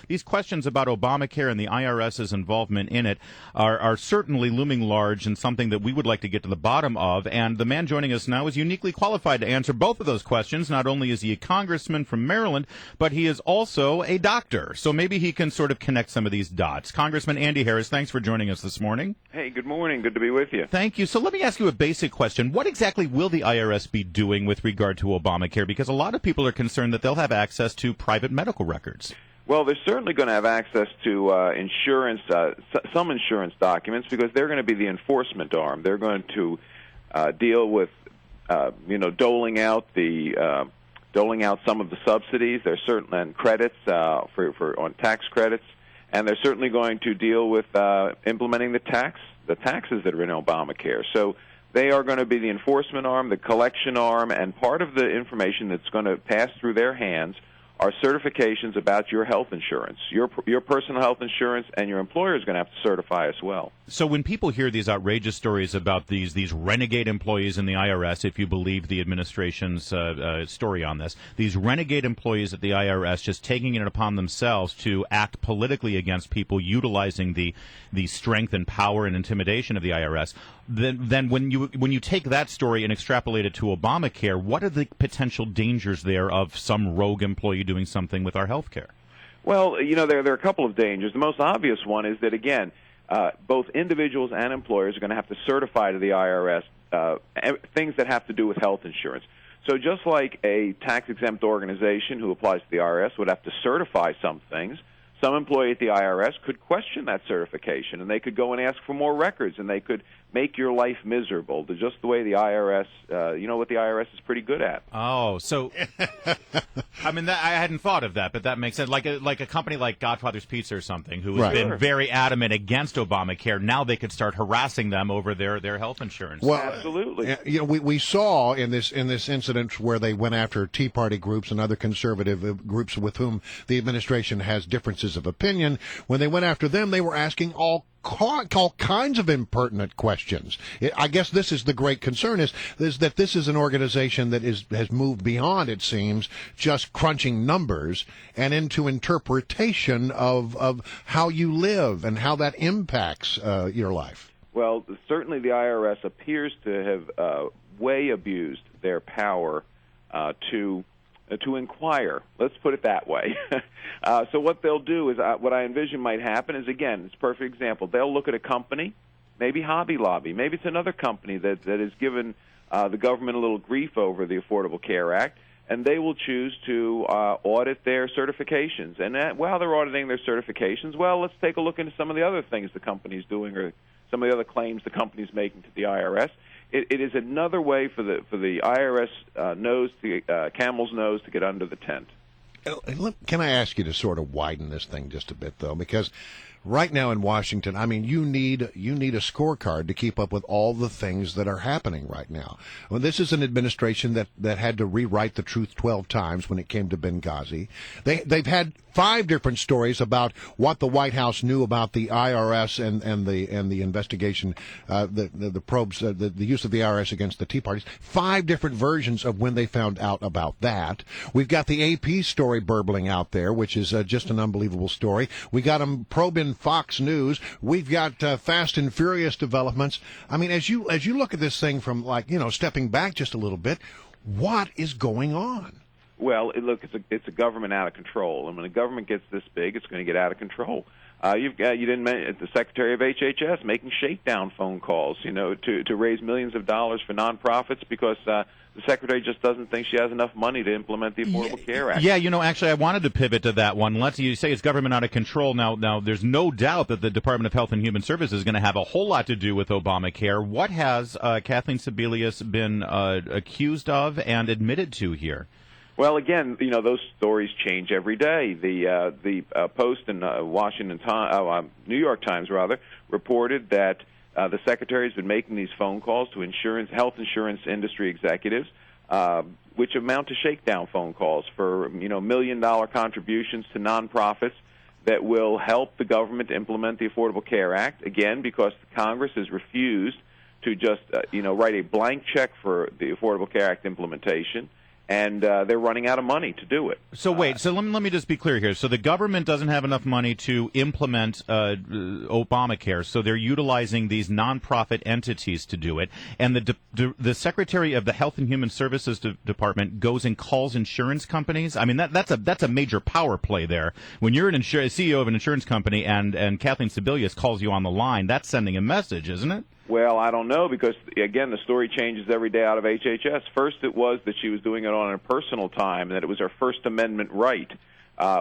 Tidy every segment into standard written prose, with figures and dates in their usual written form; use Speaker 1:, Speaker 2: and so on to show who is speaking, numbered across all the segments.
Speaker 1: these questions about Obamacare and the IRS's involvement in it are certainly looming large and something that we would like to get to the bottom of. And the man joining us now is uniquely qualified to answer both of those questions. Not only is he a congressman from Maryland, but he is also a doctor. So maybe he can sort of connect some of these dots. Congressman Andy Harris, thanks for joining us this morning.
Speaker 2: Hey, good morning. Good to be with you.
Speaker 1: Thank you. So let me ask you a basic question. What exactly will the IRS be doing with regard to Obamacare? Because a lot of people are concerned that they'll have access to private medical records.
Speaker 2: Well, they're certainly going to have access to insurance, some insurance documents, because they're going to be the enforcement arm. They're going to deal with, doling out some of the subsidies. There's certain and credits on tax credits, and they're certainly going to deal with implementing the taxes that are in Obamacare. So they are going to be the enforcement arm, the collection arm, and part of the information that's going to pass through their hands are certifications about your health insurance, your personal health insurance, and your employer is going to have to certify as well.
Speaker 1: So when people hear these outrageous stories about these renegade employees in the IRS, if you believe the administration's story on this, these renegade employees at the IRS just taking it upon themselves to act politically against people, utilizing the strength and power and intimidation of the IRS, then when you take that story and extrapolate it to Obamacare, what are the potential dangers there of some rogue employee doing something with our health care?
Speaker 2: Well, there are a couple of dangers. The most obvious one is that, again, both individuals and employers are going to have to certify to the IRS things that have to do with health insurance. So just like a tax-exempt organization who applies to the IRS would have to certify some things, some employee at the IRS could question that certification, and they could go and ask for more records, and they could make your life miserable, just the way the IRS, what the IRS is pretty good at.
Speaker 1: Oh, so, I mean, I hadn't thought of that, but that makes sense. Like a company like Godfather's Pizza or something, who has been very adamant against Obamacare, now they could start harassing them over their health insurance.
Speaker 2: Well, absolutely.
Speaker 3: We saw in this incident where they went after Tea Party groups and other conservative groups with whom the administration has differences of opinion, when they went after them, they were asking all kinds of impertinent questions. I guess this is the great concern, is that this is an organization that has moved beyond, it seems, just crunching numbers and into interpretation of how you live and how that impacts your life.
Speaker 2: Well, certainly the IRS appears to have way abused their power to inquire. Let's put it that way. So what they'll do is, what I envision might happen is, again, it's a perfect example. They'll look at a company, maybe Hobby Lobby, maybe it's another company that has given the government a little grief over the Affordable Care Act, and they will choose to audit their certifications. And while they're auditing their certifications, well, let's take a look into some of the other things the company's doing or some of the other claims the company's making to the IRS. It is another way for the IRS camel's nose to get under the tent.
Speaker 3: Can I ask you to sort of widen this thing just a bit, though? Because right now in Washington, I mean, you need a scorecard to keep up with all the things that are happening right now. Well, this is an administration that had to rewrite the truth 12 times when it came to Benghazi. They've had 5 different stories about what the White House knew about the IRS and the investigation, the probes, the use of the IRS against the Tea Parties. 5 different versions of when they found out about that. We've got the AP story burbling out there, which is just an unbelievable story. We got them probing Fox News. We've got fast and furious developments. I mean, as you look at this thing from, stepping back just a little bit, what is going on?
Speaker 2: Well, look, it's a government out of control, and when a government gets this big, it's going to get out of control. You didn't mention the Secretary of HHS making shakedown phone calls, to raise millions of dollars for nonprofits because the Secretary just doesn't think she has enough money to implement the Affordable Care Act.
Speaker 1: Yeah, actually, I wanted to pivot to that one. You say it's government out of control. Now, there's no doubt that the Department of Health and Human Services is going to have a whole lot to do with Obamacare. What has Kathleen Sebelius been accused of and admitted to here?
Speaker 2: Well, again, those stories change every day. The Post and New York Times reported that the Secretary has been making these phone calls to health insurance industry executives, which amount to shakedown phone calls for $1 million contributions to nonprofits that will help the government implement the Affordable Care Act. Again, because Congress has refused to just write a blank check for the Affordable Care Act implementation. and they're running out of money to do it.
Speaker 1: So wait, so let me just be clear here. So the government doesn't have enough money to implement Obamacare, so they're utilizing these nonprofit entities to do it. And the Secretary of the Health and Human Services Department goes and calls insurance companies. I mean, that's a major power play there. When you're an CEO of an insurance company and Kathleen Sebelius calls you on the line, that's sending a message, isn't it?
Speaker 2: Well, I don't know, because, again, the story changes every day out of HHS. First, it was that she was doing it on her personal time, and that it was her First Amendment right.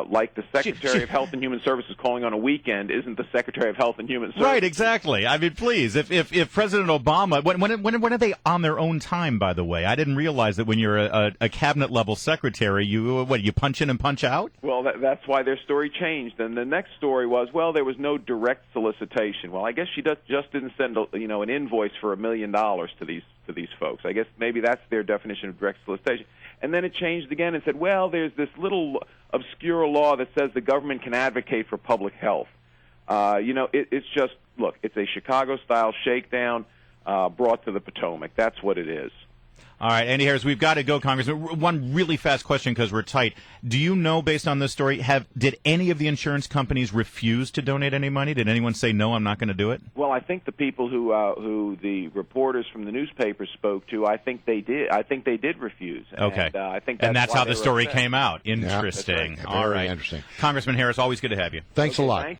Speaker 2: Like the Secretary of Health and Human Services calling on a weekend isn't the Secretary of Health and Human Services.
Speaker 1: Right, exactly. I mean, please, if President Obama, when are they on their own time, by the way? I didn't realize that when you're a cabinet-level secretary, you punch in and punch out?
Speaker 2: Well, that's why their story changed. And the next story was, well, there was no direct solicitation. Well, I guess she just didn't send an invoice for $1 million to these folks. I guess maybe that's their definition of direct solicitation. And then it changed again and said, well, there's this little obscure law that says the government can advocate for public health. It's just, look, it's a Chicago-style shakedown brought to the Potomac. That's what it is.
Speaker 1: All right, Andy Harris, we've got to go, Congressman. One really fast question because we're tight. Do you know, based on this story, did any of the insurance companies refuse to donate any money? Did anyone say, no, I'm not going to do it?
Speaker 2: Well, I think the people who the reporters from the newspapers spoke to, I think they did. I think they did refuse.
Speaker 1: Okay.
Speaker 2: And, I think
Speaker 1: that's how the story came out. Interesting.
Speaker 3: Yeah,
Speaker 1: All right.
Speaker 3: interesting.
Speaker 1: Congressman Harris, always good to have you.
Speaker 3: Thanks a lot.